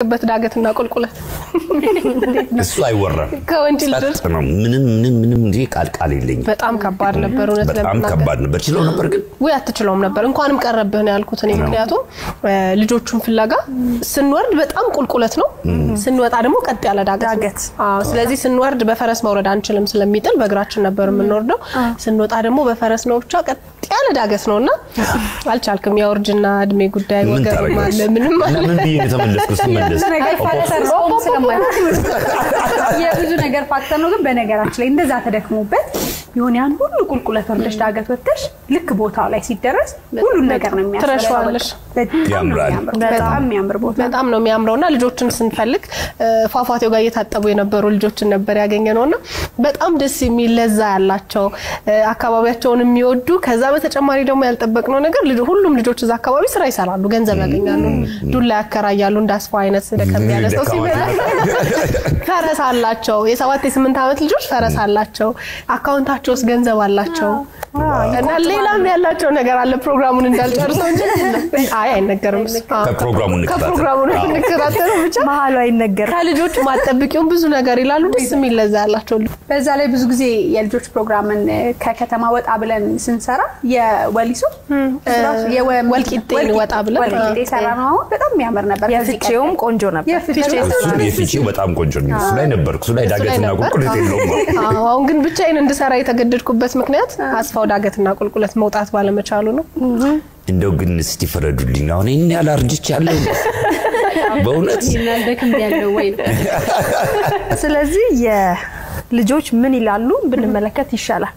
በትዳገትና ቁልቁለት እሱ አይወራም ከወንጀል ድረስ ምንም እንጂ ቃል የለኝ በጣም ከባድ ነበር እውነት በጣም ከባድ ነበር ችለው ነበር ግን ወይ አትችለውም ነበር እንኳንም ቀረብህ ነው ያልኩት እኔ ምክንያቱም ልጆቹን ፍለጋ ስንወርድ በጣም ቁልቁለት ነው ስንወጣ ደግሞ ቀጥ ያለ ዳገት ስለዚህ ስንወርድ በፈረስ መውረድ አንችልም ስለሚጥል በእግራችን ነበር የምንወርደው ስንወጣ ደግሞ በፈረስ ነው ብቻ ቀጥ ያለ ዳገት ነውና አልቻልኩም ያወርጅና እድሜ ጉዳይ ወገር ማለት ምንም ምን ቢዬ ተመለስኩ ስመለስ የብዙ ነገር ፋክተር ነው ግን በነገራችን ላይ እንደዛ ተደክሞበት ይሁን ያን ሁሉ ቁልቁለት ወርደሽ ዳገት ወጥተሽ ልክ ቦታው ላይ ሲደረስ ሁሉ ነገር ነው የሚያስፈልገው በጣም የሚያምር ቦታ በጣም ነው የሚያምረውና ልጆችን ስንፈልግ ፏፏቴው ጋር እየታጠቡ የነበሩ ልጆችን ነበር ያገኘነውና በጣም ደስ የሚል ለዛ ያላቸው አካባቢያቸውን የሚወዱ ከዛ በተጨማሪ ደግሞ ያልጠበቅነው ነገር ሁሉም ልጆች እዛ አካባቢ ስራ ይሰራሉ ገንዘብ ያገኛሉ ዱላ ያከራያሉ እንዳስፋ አይነት ደከም ያለ ሰው ሲበላ ፈረስ አላቸው የ7 የ8 አመት ልጆች ፈረስ አላቸው አካውንታቸውስ ገንዘብ አላቸው እና ሌላም ያላቸው ነገር አለ ፕሮግራሙን እንዳልጨርሰው እንጂ አይነገርም ከፕሮግራሙን እንከራተሩ ብቻ መሐሉ አይነገር ከልጆቹ ማጠብቂው ብዙ ነገር ይላሉ ደስ የሚል ለዛ ያላቸው በዛ ላይ ብዙ ጊዜ የልጆች ፕሮግራምን ከከተማ ወጣ ብለን ስንሰራ የወሊሶ ወልቂጤን ወጣ ብለን ወልቂጤ ሰራናው በጣም የሚያምር ነበር የፍቼውም ቆንጆ ነበር የፍቼው በጣም ቆንጆ ነው እሱ ላይ ነበርኩ እሱ ላይ ዳገትና ቁልቁለት የለውም አሁን ግን ብቻዬን እንድሰራ የተገደድኩበት ምክንያት አስፋው ዳገትና ቁልቁለት መውጣት ባለመቻሉ ነው እንደው ግን እስቲ ፈረዱልኝ አሁን እኔ ያላርጅች ያለው በእውነት ይናልደክም ያለው ወይ ስለዚህ የልጆች ምን ይላሉ ብንመለከት ይሻላል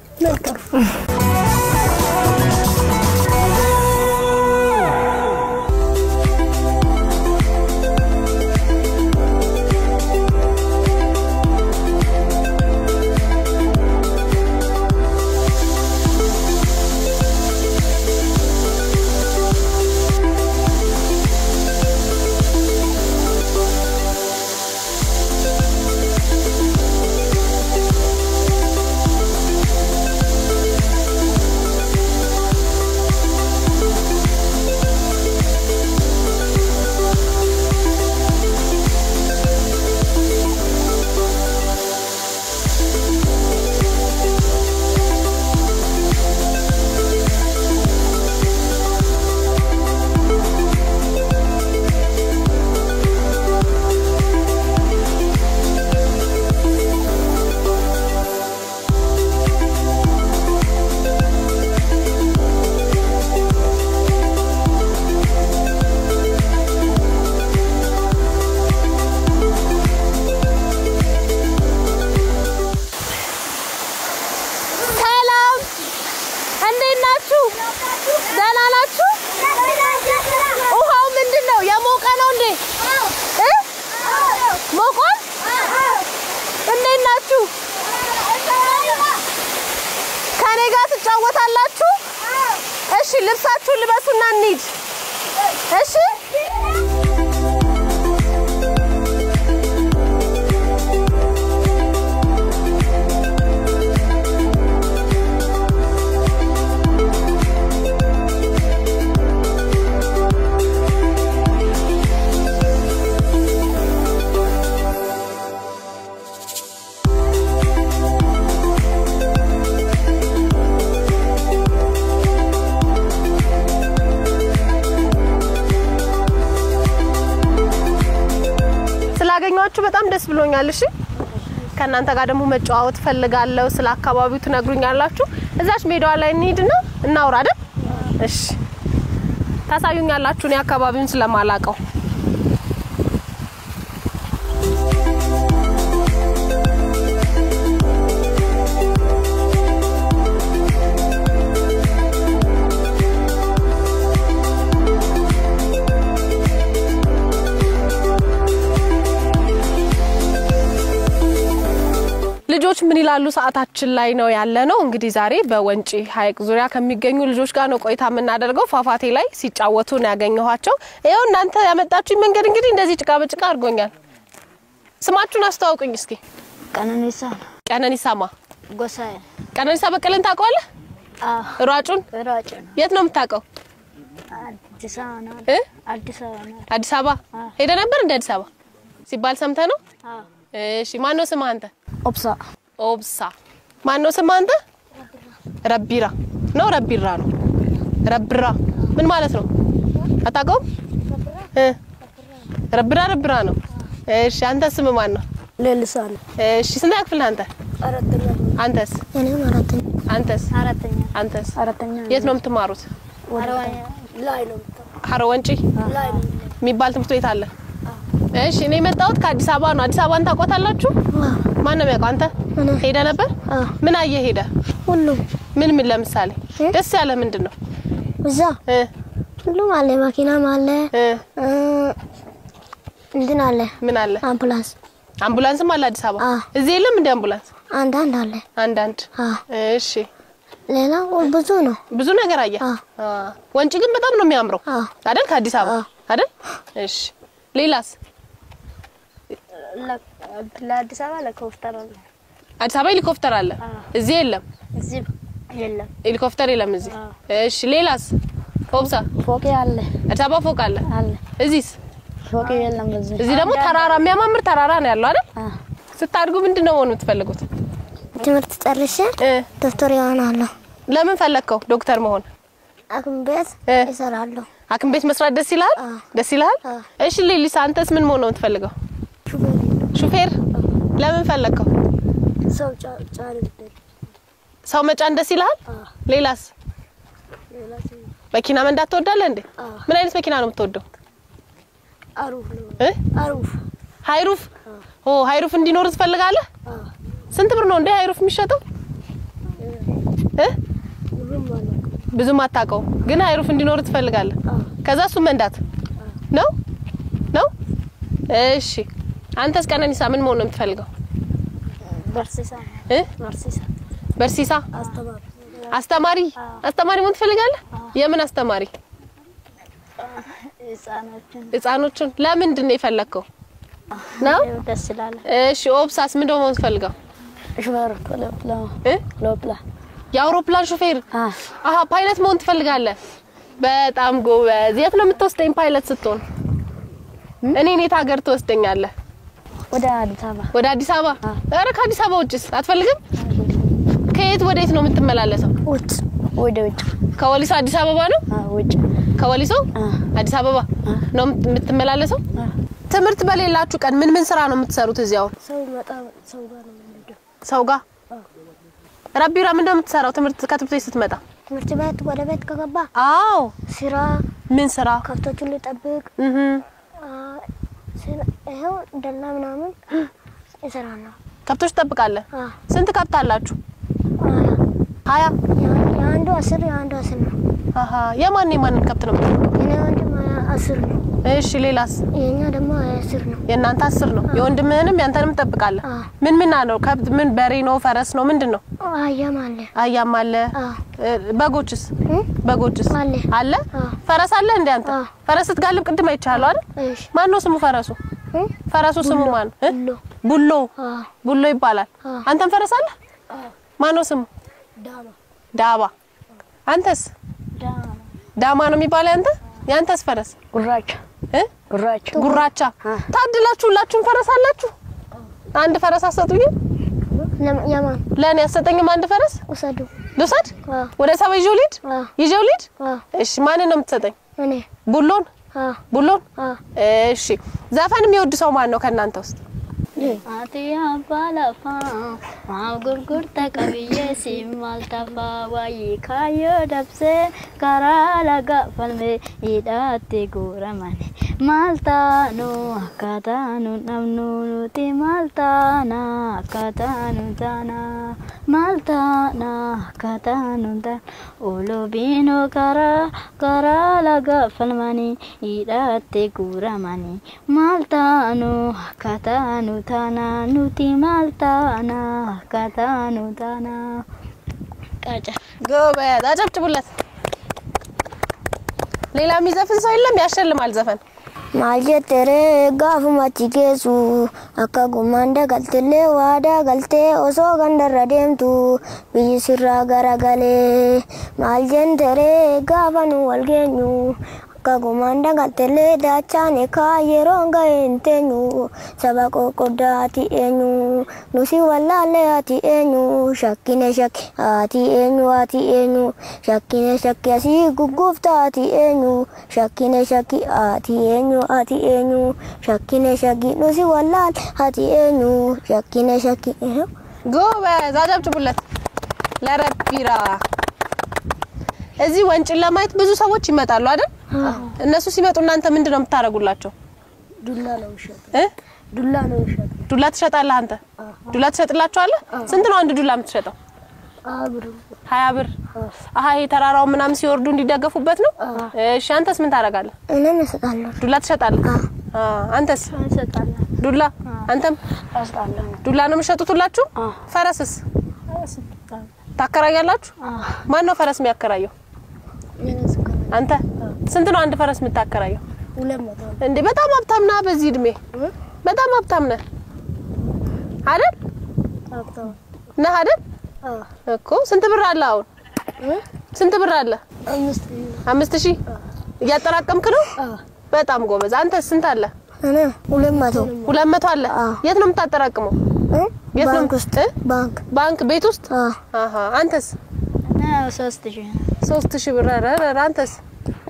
እሺ ልብሳችሁን ልበሱና እንሂድ እሺ ስላገኛችሁ በጣም ደስ ብሎኛል እሺ ከናንተ ጋር ደግሞ መጫወት ፈልጋለሁ ስለ አካባቢው ትነግሩኛላችሁ እዛች ሜዳዋ ላይ እንሂድና እናውራ አይደል እሺ ታሳዩኛላችሁ ነው አካባቢውን ስለማላቀው ልጆች ምን ይላሉ ሰዓታችን ላይ ነው ያለነው እንግዲህ ዛሬ በወንጪ ሐይቅ ዙሪያ ከሚገኙ ልጆች ጋር ነው ቆይታ የምናደርገው ፏፏቴ ላይ ሲጫወቱ ነው ያገኘኋቸው ይሄው እናንተ ያመጣችሁ መንገድ እንግዲህ እንደዚህ ጭቃ በጭቃ አድርጎኛል ስማችሁን አስተዋውቁኝ እስኪ ቀነኒሳማ ጎሳዬ ቀነኒሳ በቀለን ታውቀዋለህ ሯጩን ሯጭ የት ነው የምታውቀው አዲስ አበባ ሄደ ነበር እንደ አዲስ አበባ ሲባል ሰምተህ ነው? እሺ ማን ነው ስምህ አንተ? ኦብሳ ማን ነው ስምህ አንተ? ረቢራ ነው ረቢራ ነው ረብራ ምን ማለት ነው አታውቀውም? ረብራ ነው። እሺ አንተ ስምህ ማን ነው? ለልሳን እሺ ስንት ክፍል አንተ? አራተኛ አንተስ? እኔም አራተኛ አንተስ? አንተስ? የት ነው የምትማሩት? ላይ ነው ሀሮ ወንጪ የሚባል ትምህርት ቤት አለ? እሺ እኔ መጣሁት ከአዲስ አበባ ነው። አዲስ አበባን ታውቋታላችሁ? ማን ነው የሚያውቀው? አንተ ሄደ ነበር? ምን አየህ ሄደ? ምን ለምሳሌ ደስ ያለ ምንድነው? እዛ ሁሉም አለ፣ መኪናም አለ፣ እንትን አለ። ምን አለ? አምቡላንስም አለ አዲስ አበባ። እዚህ የለም እንደ አምቡላንስ? አንዳንድ አለ። እሺ ሌላ ብዙ ነው። ብዙ ነገር አየህ? ወንጪ ግን በጣም ነው የሚያምረው አይደል? ከአዲስ አበባ አይደል? እሺ ሌላስ? ለአዲስ አበባ ሄሊኮፕተር አለ። አዲስ አበባ ሄሊኮፕተር አለ። እዚህ የለም? እዚህ የለም ሄሊኮፕተር የለም እዚህ። እሺ ሌላስ? ኦብሳ ፎቅ አለ። አዲስ አበባ ፎቅ አለ። እዚህስ? ፎቅ የለም። እዚህ ደግሞ ተራራ የሚያማምር ተራራ ነው ያለው አይደል? ስታድጉ ምንድነው መሆን የምትፈልጉት? ትምህርት ጨርሼ ዶክተር እሆናለሁ። ለምን ፈለከው ዶክተር መሆን? ሐኪም ቤት እሰራለሁ። ሐኪም ቤት መስራት ደስ ይላል? ደስ ይላል? እሺ ሌሊሳ አንተስ ምን መሆን ነው የምትፈልገው? ሹፌር። ለምን ፈለከው? ሰው መጫን ደስ ይላል? ሌላስ? መኪና መንዳት ትወዳለህ እንዴ? ምን አይነት መኪና ነው የምትወደው? ሃይሩፍ። ሃይሩፍ እንዲኖር ትፈልጋለህ? ስንት ብር ነው እንዴ ሃይሩፍ የሚሸጠው? ብዙም አታውቀው ግን ሃይሩፍ እንዲኖር ትፈልጋለህ? ከዛ እሱ መንዳት ነው? እሺ አንተስ ቀነኒሳ ምን መሆን ነው የምትፈልገው? በርሲሳ አስተማሪ መሆን ትፈልጋለህ? የምን አስተማሪ? ህፃኖችን። ለምንድን ነው የፈለከው? ነው ደስ ይላል። እሺ ኦብሳስ ምን መሆን ትፈልጋለህ? ሹፌር የአውሮፕላን ሹፌር። ፓይለት መሆን ትፈልጋለህ? በጣም ጎበዝ። የት ነው የምትወስደኝ ፓይለት ስትሆን? እኔ የት ሀገር ትወስደኛለህ? ወደ አዲስ አበባ። ኧረ ከአዲስ አበባ ውጭስ አትፈልግም? ከየት ወዴት ነው የምትመላለሰው? ወደ ውጭ። ከወሊሶ አዲስ አበባ ነው? ውጭ። ከወሊሶ አዲስ አበባ ነው የምትመላለሰው? ትምህርት በሌላችሁ ቀን ምን ስራ ነው የምትሰሩት እዚያው? ሰው ጋር ረቢራ ምንድነው የምትሰራው? ከትምህርት ቤት ስትመጣ? ትምህርት ቤት ወደ ቤት ከገባ ስራ። ምን ስራ? ከብቶቹን ልጠብቅ። ይሄው ደላ ምናምን እሰራለሁ። ከብቶች ትጠብቃለህ? ስንት ከብት አላችሁ? 20። የአንዱ 10 የአንዱ 10 ነው። የማንን ከብት ነው የምትጠብቀው? እኔ ወንድም 10 ነው። እሺ ሌላስ? የኛ ደግሞ 10 ነው። የእናንተ 10 ነው። የወንድምህንም ያንተንም ትጠብቃለህ? ምን ነው ከብት? ምን በሬ ነው ፈረስ ነው ምንድነው? አህያም አለ። በጎችስ? አለ። ፈረስ አለ እንዴ አንተ? ፈረስ ስትጋልብ ቅድም አይቻለሁ አይደል? ማን ነው ስሙ ፈረሱ? ፈረሱ ስሙ ማን? ቡሎ ይባላል። አንተም ፈረስ አለ? ማን ነው ስሙ? ዳባ። አንተስ? ዳማ ነው የሚባለው አንተ? ያንተስ ፈረስ? ጉራቻ። ታድላችሁ ሁላችሁም ፈረስ አላችሁ? አንድ ፈረስ አሰጡኝ። ለኔ አሰጠኝም አንድ ፈረስ? ልውሰድ? ወደ ሰው ይዤው ልሂድ? እሺ ማንን ነው የምትሰጠኝ? እኔ። ቡሎን? እሺ ዘፈን የሚወድ ሰው ማን ነው ከናንተ ውስጥ? አቲያ ባላፋ ማጉርጉር ተቀብዬ ሲማልታፋ ዋይ ካዮ ደብሴ ካራላጋ ፈልሜ ይዳቲ ጉረማኔ ማልታኑ አካታኑ ነምኑኑቲ ማልታና አካታኑ ታና ማልታና አካታኑ ታ ኡሉቢኖ ካራላጋ ፈልማኒ ይዳቲ ጉረማኔ ማልታኑ አካታኑ ታና ኑቲ ማልታና አካታኑ ታና ጎበዝ። አጨብጭቡለት። ሌላ የሚዘፍን ሰው የለም? ያሸልማል ዘፈን Maljetere gafuma chikesu akka gumanda galtele wada galte oso gandara demtu bijisira garagale maljentere gafanu walgenyu akka gumanda galtele dachane ka yeronga entenyu sabako kodati enyu nusi walale ati enyu shakine shak ati enyu shakine shak asi gugufta ati enyu shakine shaki ati enyu shakine shaki nusi walale ati enyu shakine shaki ጎበዝ አጨብጭቡለት ለረቢራ እዚህ ወንጭን ለማየት ብዙ ሰዎች ይመጣሉ አይደል እነሱ ሲመጡ እናንተ ምንድነው የምታረጉላቸው ዱላ ነው ይሸጥ ዱላ ትሸጣለህ አንተ ዱላ ትሸጥላቸዋለህ ስንት ነው አንድ ዱላ የምትሸጠው 20 ብር አሃ ተራራው ምናምን ሲወርዱ እንዲደገፉበት ነው እሺ አንተስ ምን ታረጋለህ እኔም እሰጣለሁ ዱላ ትሸጣለህ አንተስ እሰጣለሁ ዱላ አንተም እሰጣለሁ ዱላ ነው የምትሸጡላችሁ ፈረስስ ታከራያላችሁ ማን ነው ፈረስ የሚያከራየው አንተ ስንት ነው አንድ ፈረስ የምታከራየው 200 እንዴ በጣም ሀብታም ነህ በዚህ እድሜ በጣም ሀብታም ነህ አይደል ነህ አይደል እኮ ስንት ብር አለ አሁን ስንት ብር አለ 5000 እያጠራቀምክ ነው በጣም ጎበዝ አንተ ስንት አለ እኔ 200 አለ የት ነው የምታጠራቅመው የት ነው ባንክ ቤት ውስጥ አሃ አንተስ 3000 ብር አረ አንተስ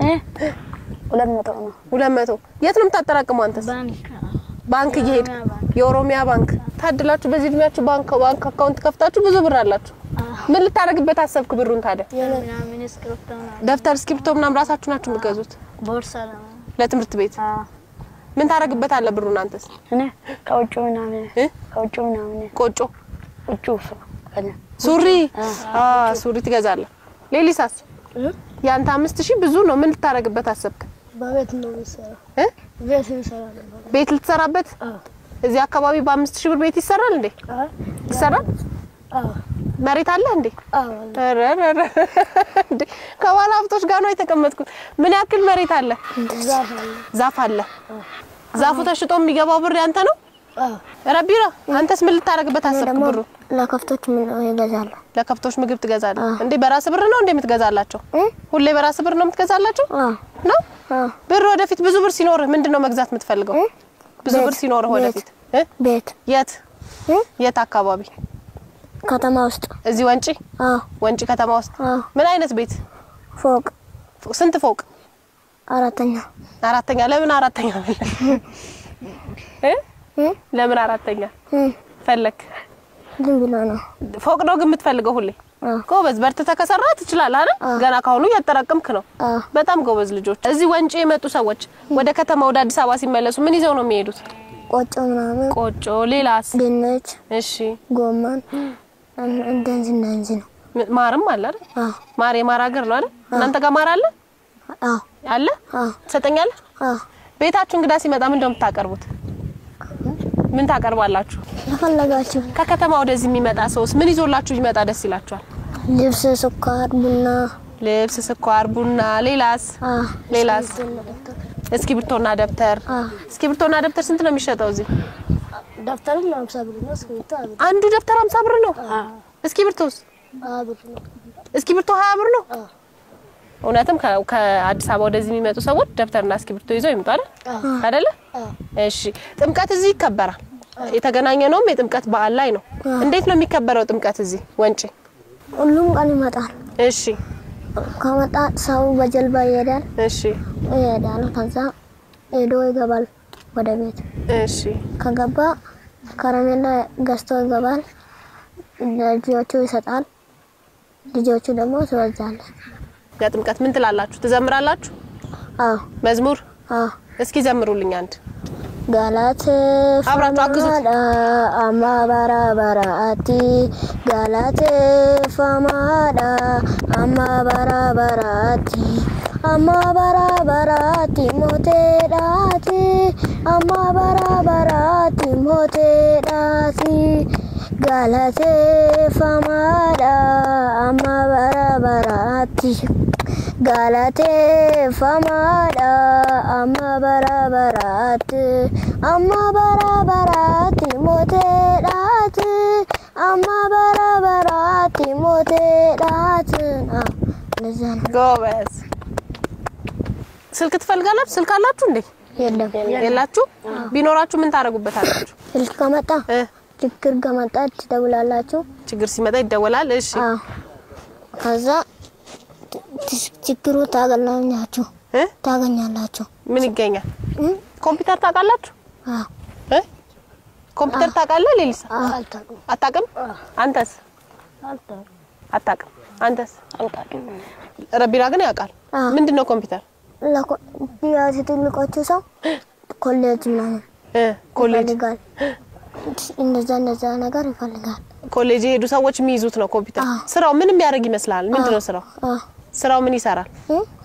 200 ነው 200 የት ነው የምታጠራቅመው አንተስ ባንክ ይሄድ የኦሮሚያ ባንክ ታድላችሁ በዚህ እድሜያችሁ ባንክ አካውንት ከፍታችሁ ብዙ ብር አላችሁ ምን ልታረግበት አሰብክ ብሩን ታዲያ ደፍተር እስክሪብቶ ምናምን ራሳችሁ ናችሁ የምትገዙት ቦርሳ ለትምህርት ቤት ምን ታረግበታለህ ብሩን አንተስ እኔ ከውጭ ምናምን ቆጮ ሱሪ ትገዛለህ ሌሊሳስ ያንተ 5000 ብዙ ነው ምን ልታረግበት አሰብክ በቤት ነው የሚሰራው ቤት ልትሰራበት እዚህ አካባቢ በ5000 ብር ቤት ይሰራል እንዴ ይሰራል መሬት አለ እንዴ እንዴ ከባለ ሀብቶች ጋር ነው የተቀመጥኩት ምን ያክል መሬት አለ ዛፍ አለ ዛፉ ተሽጦ የሚገባው ብር ያንተ ነው ረቢራ አንተስ ምን ልታረግበት አሰብክ ብሩ ለከፍቶች ምን ይገዛሉ ለከፍቶች ምግብ ትገዛለህ እንዴ በራስ ብር ነው እንዴ የምትገዛላቸው ሁሌ በራስ ብር ነው የምትገዛላቸው ነው ብር ወደፊት ብዙ ብር ሲኖር ምንድነው መግዛት የምትፈልገው ብዙ ብር ሲኖር ወደፊት ቤት የት አካባቢ ከተማ ውስጥ እዚህ ወንጪ ከተማ ውስጥ ምን አይነት ቤት ፎቅ ስንት ፎቅ አራተኛ ለምን አራተኛ ለምን አራተኛ ፈለክ ዝምብሎ ነው ፎቅ ነው ግን የምትፈልገው ሁሌ ጎበዝ በርተህ ከሰራ ትችላለህ አይደል ገና ካሁኑ ያጠራቀምክ ነው በጣም ጎበዝ ልጆች እዚህ ወንጪ የመጡ ሰዎች ወደ ከተማ ወደ አዲስ አበባ ሲመለሱ ምን ይዘው ነው የሚሄዱት ቆጮ ሌላስ ድንች እሺ ጎመን እንደዚህ ነው ማርም አለ አይደል ማር የማር ሀገር ነው አይደል እናንተ ጋር ማር አለ አለ ትሰጠኛለህ ቤታችሁ እንግዳ ሲመጣ ምን እንደምታቀርቡት ምን ታቀርባላችሁ ለፈለጋችሁ ከከተማ ወደዚህ የሚመጣ ሰውስ ምን ይዞላችሁ ይመጣ ደስ ይላችኋል ልብስ ስኳር ቡና ሌላስ እስክሪብቶና ደብተር ስንት ነው የሚሸጠው እዚህ ደብተርም 50 ብር ነው አንዱ ደብተር 50 ብር ነው እስክሪብቶስ 20 ብር ነው እውነትም ከአዲስ አበባ ወደዚህ የሚመጡ ሰዎች ደብተርና እስክሪብቶ ይዘው ይመጣሉ አይደለ እሺ ጥምቀት እዚህ ይከበራል የተገናኘ ነው የጥምቀት በዓል ላይ ነው እንዴት ነው የሚከበረው ጥምቀት እዚህ ወንጪ ሁሉም ቀን ይመጣል እሺ ከመጣ ሰው በጀልባ ይሄዳል ከዛ ሄዶ ይገባል ወደ ቤት እሺ ከገባ ከረሜላ ገዝቶ ይገባል ልጆቹ ይሰጣል ልጆቹ ደግሞ ይወዛሉ ለጥምቀት ምን ትላላችሁ ትዘምራላችሁ መዝሙር እስኪ ዘምሩልኝ አንድ ጋላት አማባራባራቲ ጋላት ፈማዳ አማባራባራቲ ሞቴዳቲ ጋላት ፈማዳ አማባራባራቲ galate famada amma barabarat motedat amma barabarat motedat ለዛን ጎበዝ ስልክ ትፈልጋላችሁ ስልክ አላችሁ እንዴ የላችሁ ቢኖራችሁ ምን ታረጉበታላችሁ ስልክ ከመጣ ችግር ከመጣ ትደውላላችሁ ችግር ሲመጣ ይደወላል እሺ ከዛ ችግሩ ታገኛላችሁ ምን ይገኛል ኮምፒውተር ታውቃላችሁ ኮምፒውተር ታውቃለህ ሌሊሳ አታውቅም አንተስ አታውቅም አንተስ አልታውቅም ረቢራ ግን ያውቃል ምንድነው ኮምፒውተር ለኮምፒውተር ትልቆቹ ሰው ኮሌጅ ምናምን ኮሌጅ እንደዛ ነገር ይፈልጋል ኮሌጅ ሄዱ ሰዎች የሚይዙት ነው ኮምፒውተር ስራው ምንም ያደርግ ይመስላል ምንድነው ስራው ምን ይሰራል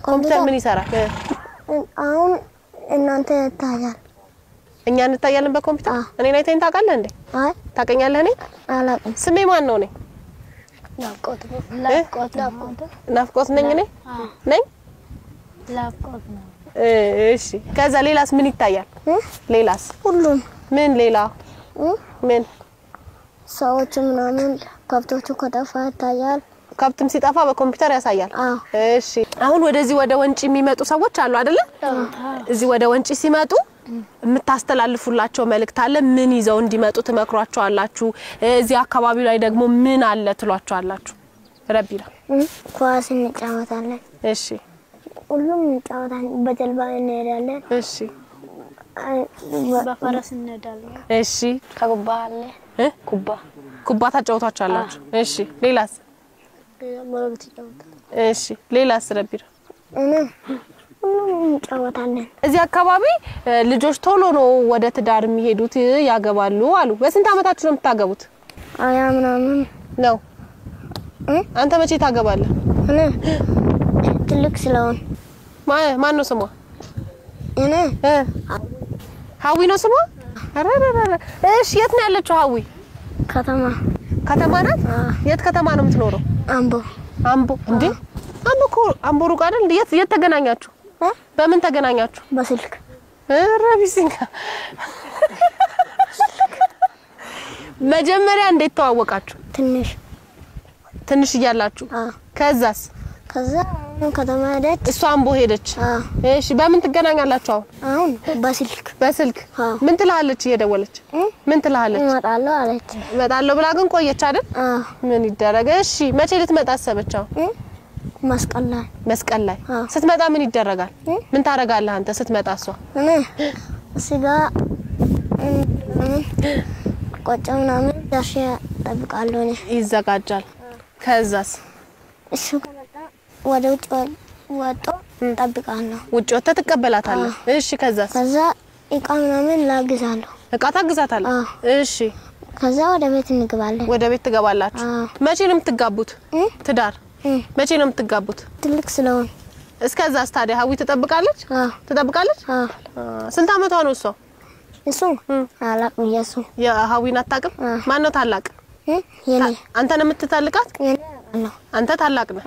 ኮምፒውተር ምን ይሰራል አሁን እናንተ ታያል እኛ እንታያለን በኮምፒውተር እኔ ናይተን ታውቃለህ እንዴ አይ ታውቀኛለህ እኔ አላውቅም ስሜ ማን ነው እኔ ናፍቆት ነኝ እኔ ነኝ ናፍቆት ነው እሺ ከዛ ሌላስ ምን ይታያል ሌላስ ሁሉም ምን ሌላ ምን ሰዎች ምናምን ከብቶቹ ከጠፋ ይታያል ከብትም ሲጠፋ በኮምፒውተር ያሳያል እሺ አሁን ወደዚህ ወደ ወንጪ የሚመጡ ሰዎች አሉ አይደለ እዚህ ወደ ወንጪ ሲመጡ የምታስተላልፉላቸው መልእክት አለ ምን ይዘው እንዲመጡ ትመክሯቸዋላችሁ እዚህ አካባቢው ላይ ደግሞ ምን አለ ትሏቸዋላችሁ ረቢራ ኳስ እንጫወታለን እሺ ሁሉም እንጫወታለን በጀልባ እንሄዳለን እሺ በፈረስ እንሄዳለን እሺ ከኩባ አለ ኩባ ታጫውታችኋላችሁ እሺ ሌላስ ሞለብት ይጫወታል እሺ ሌላስ ረቢራ ሁሉም እንጫወታለን እዚህ አካባቢ ልጆች ቶሎ ነው ወደ ትዳር የሚሄዱት ያገባሉ አሉ በስንት አመታችሁ ነው የምታገቡት አያ ምናምን ነው አንተ መቼ ታገባለህ እኔ ትልቅ ስለሆን ማን ነው ስሟ እኔ ሀዊ ነው ስሟ አረረረ እሺ የት ነው ያለችው ሀዊ ከተማ ናት የት ከተማ ነው የምትኖረው አምቦ እንዴ አምቦ ሩቅ አይደል የት ተገናኛችሁ በምን ተገናኛችሁ በስልክ ረቢሲንጋ መጀመሪያ እንዴት ተዋወቃችሁ ትንሽ እያላችሁ ከዛ ከተማ ሄደች እሷ አምቦ ሄደች እሺ በምን ትገናኛላችሁ አሁን በስልክ ምን ትላለች እየደወለች ምን ትላለች እመጣለሁ ብላ ግን ቆየች አይደል ምን ይደረግ እሺ መቼ ልትመጣ አሰበቻው መስቀል ላይ ስትመጣ ምን ይደረጋል ምን ታረጋለህ አንተ ስትመጣ እሷ እኔ ስጋ ቆጨውና ምን ዳሽ ተጠብቃለሁ እኔ ይዘጋጃል ከዛስ እሱ ከመጣ ወደ ውጭ ወጥቶ ተጠብቃለሁ ውጭ ወጥተ ተቀበላታለህ እሺ ከዛ እቃ ምናምን ላግዛለሁ እቃ ታግዛታለህ እሺ ከዛ ወደ ቤት እንገባለን ወደ ቤት ትገባላችሁ መቼ ነው የምትጋቡት ትዳር መቼ ነው የምትጋቡት ትልቅ ስለሆነ እስከዛስ ታዲያ ሀዊ ትጠብቃለች ስንት አመቷ ነው እሱ አላቅም የሀዊን አታውቅም ማን ነው ታላቅ የኔ አንተ ነው የምትታልቃት አንተ ታላቅ ነህ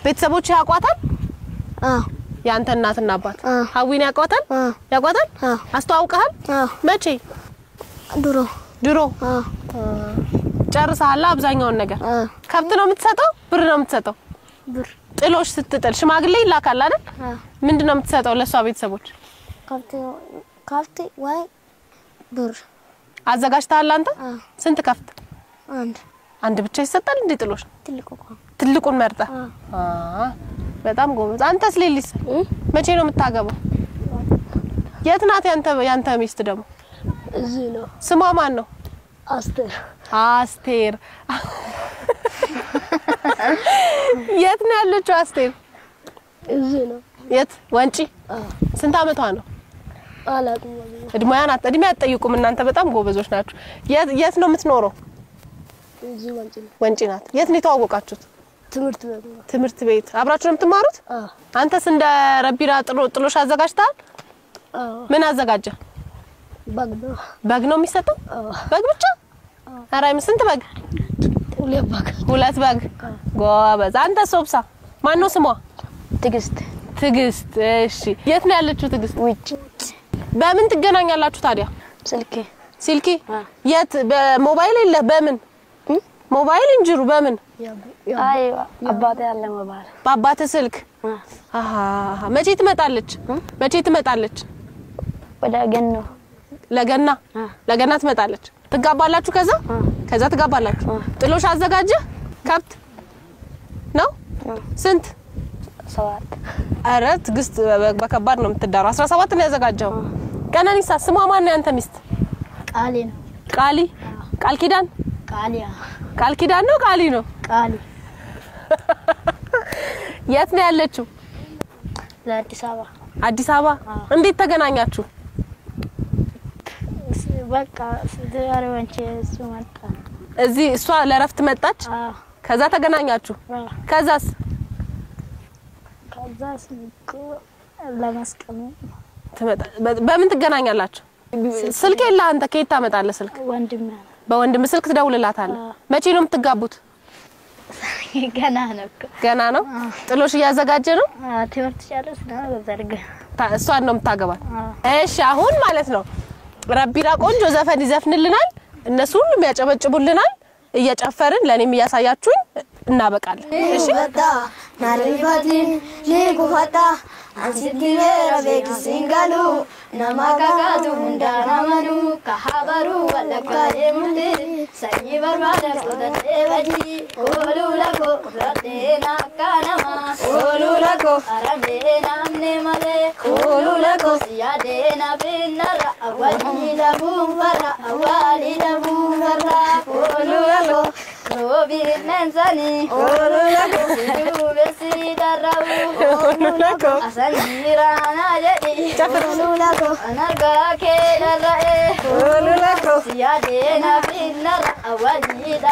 ቤተሰቦች ያቋታል ያንተ እናትና አባት ሀዊን ያቋታል አስተዋውቀሃል መቼ ድሮ ጨርሰሃል አብዛኛውን ነገር ከብት ነው የምትሰጠው ብር ነው የምትሰጠው ብር ጥሎሽ ስትጥል ሽማግሌ ይላካል አይደል ምንድነው የምትሰጠው ለሷ ቤተሰቦች ከብት ወይ ብር አዘጋጅተሃል አንተ ስንት ከፍት አንድ ብቻ ይሰጣል እንዴ ጥሎሽ ትልቁን መርጣ በጣም ጎበዝ አንተስ ሌሊስ መቼ ነው የምታገባው የት ናት ያንተ ሚስት ደግሞ እዚህ ነው ስሟ ማን ነው አስቴር የት ነው ያለችው አስቴር እዚህ ነው የት ወንጪ ስንት አመቷ ነው አላውቅም እድሜ አትጠይቁም እናንተ በጣም ጎበዞች ናችሁ የት ነው የምትኖረው እዚህ ወንጪ ናት የት ነው የተዋወቃችሁት ትምህርት ቤት አብራችሁ ነው የምትማሩት አንተስ እንደ ረቢራ ጥሎሽ አዘጋጅተሃል ምን አዘጋጀ በግ ነው የሚሰጠው በግ ብቻ አራይ ስንት በግ ሁለት በግ ጎበዝ አንተ ሶብሳ ማን ነው ስሟ ትግስት እሺ የት ነው ያለችው ትግስት ውጭ በምን ትገናኛላችሁ ታዲያ ስልኪ የት በሞባይል የለ በምን ሞባይል እንጅሩ በምን አይ አባቴ ያለ ሞባይል በአባቴ ስልክ አሃ መቼ ትመጣለች ለገና ትመጣለች ትጋባላችሁ ከዛ ትጋባላችሁ ጥሎሽ አዘጋጀ ከብት ነው ስንት 7 አረ ትግስት በከባድ ነው የምትዳረው 17 ነው ያዘጋጀው ቀነኒሳ ስሟ ማን ነው ያንተ ሚስት ቃል ኪዳን ነው ቃሊ ነው የት ነው ያለችው አዲስ አበባ እንዴት ተገናኛችሁ በቃ ስለአረባንቺ ሱማታ እዚህ እሷ ለረፍት መጣች ከዛ ተገናኛችሁ ከዛስ ለማስቀም በምን ትገናኛላችሁ ስልክ የለ አንተ ከየት ታመጣለህ ስልክ በወንድም ስልክ ትደውልላታለህ መቼ ነው የምትጋቡት ገና ነው ጥሎሽ ያዘጋጀ ነው ትምህርት ጨርስ ነው በዘርግ እሷን ነው የምታገባት እሺ አሁን ማለት ነው ረቢራ ቆንጆ ዘፈን ይዘፍንልናል እነሱ ሁሉም ያጨበጭቡልናል እየጨፈርን ለኔም ያሳያችሁኝ እናበቃለን እሺ በታ ናሪባቲን ሊጉፋታ አንሲቲራ በክሲንጋሉ ናማጋጋቱ እንዳናማኑ ከሐበሩ ወለካየሙቲ ሰይበርባደ ቆደቴበጂ ኮሉለኮ ረቴና ካናማ ኮሉለኮ አረሜናምኔ ማለ ኮሉለኮ ሲያዴና ቢነራ አዋሊዳ ቡንፈራ ኮሉለኮ ሮቢ ነንዛኒ ኮሉለኮ ዱበሲ ዳራቡ ኮሉለኮ አሰንጂራና ጀዲ ኮሉለኮ አናጋ ኬደራኤ ኮሉለኮ ሲያዴና ቢነራ አዋሊዳ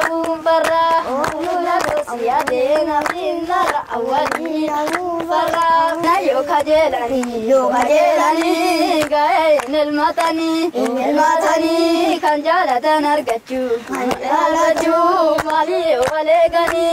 ቡንፈራ ኮሉለኮ ሲያዴና ቢነራ አዋሊዳ ቡንፈራ ናዮ ካጀላኒ ጋይ ንልማታኒ kanjala tanargachu maali wale gani